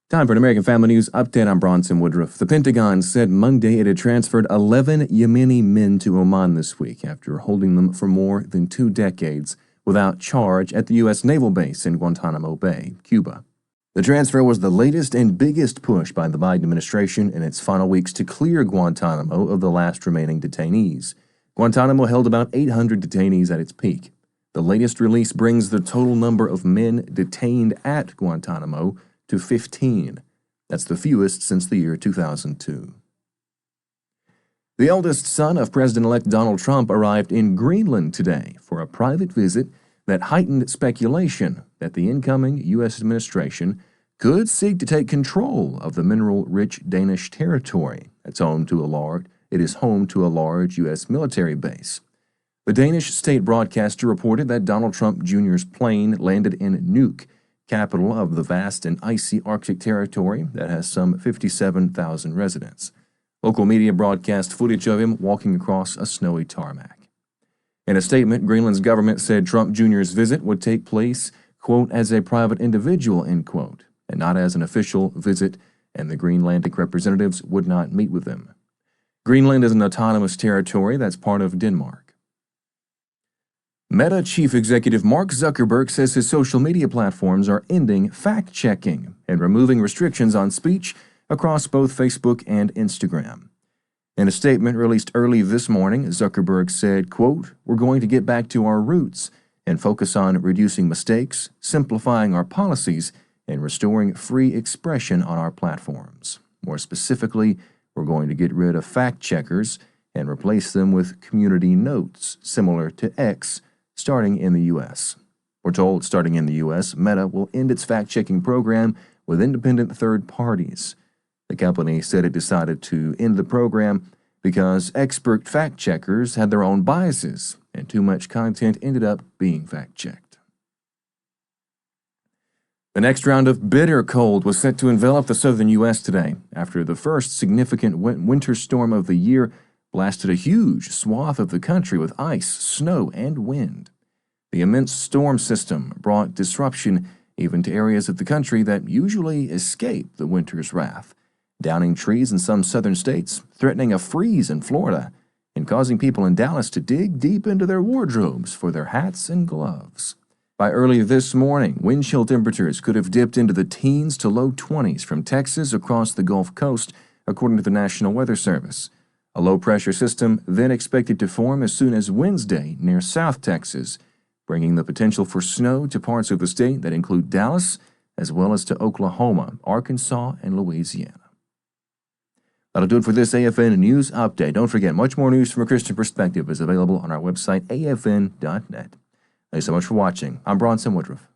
Time for an American Family News update. I'm Bronson Woodruff. The Pentagon said Monday it had transferred 11 Yemeni men to Oman this week after holding them for more than 2 decades without charge at the U.S. naval base in Guantanamo Bay, Cuba. The transfer was the latest and biggest push by the Biden administration in its final weeks to clear Guantanamo of the last remaining detainees. Guantanamo held about 800 detainees at its peak. The latest release brings the total number of men detained at Guantanamo to 15. That's the fewest since the year 2002. The eldest son of President-elect Donald Trump arrived in Greenland today for a private visit that heightened speculation that the incoming U.S. administration could seek to take control of the mineral-rich Danish territory. It is home to a large U.S. military base. The Danish state broadcaster reported that Donald Trump Jr.'s plane landed in Nuuk, capital of the vast and icy Arctic territory that has some 57,000 residents. Local media broadcast footage of him walking across a snowy tarmac. In a statement, Greenland's government said Trump Jr.'s visit would take place, quote, as a private individual, end quote, and not as an official visit, and the Greenlandic representatives would not meet with him. Greenland is an autonomous territory that's part of Denmark. Meta chief executive Mark Zuckerberg says his social media platforms are ending fact-checking and removing restrictions on speech across both Facebook and Instagram. In a statement released early this morning, Zuckerberg said, quote, "We're going to get back to our roots and focus on reducing mistakes, simplifying our policies, and restoring free expression on our platforms. More specifically, we're going to get rid of fact-checkers and replace them with community notes, similar to X, starting in the U.S. We're told starting in the U.S., Meta will end its fact-checking program with independent third parties. The company said it decided to end the program because expert fact-checkers had their own biases and too much content ended up being fact-checked. The next round of bitter cold was set to envelop the southern U.S. today after the first significant winter storm of the year blasted a huge swath of the country with ice, snow, and wind. The immense storm system brought disruption even to areas of the country that usually escape the winter's wrath, downing trees in some southern states, threatening a freeze in Florida, and causing people in Dallas to dig deep into their wardrobes for their hats and gloves. By early this morning, wind chill temperatures could have dipped into the teens to low 20s from Texas across the Gulf Coast, according to the National Weather Service. A low-pressure system then expected to form as soon as Wednesday near South Texas, bringing the potential for snow to parts of the state that include Dallas, as well as to Oklahoma, Arkansas, and Louisiana. That'll do it for this AFN News Update. Don't forget, much more news from a Christian perspective is available on our website, afn.net. Thanks so much for watching. I'm Bronson Woodruff.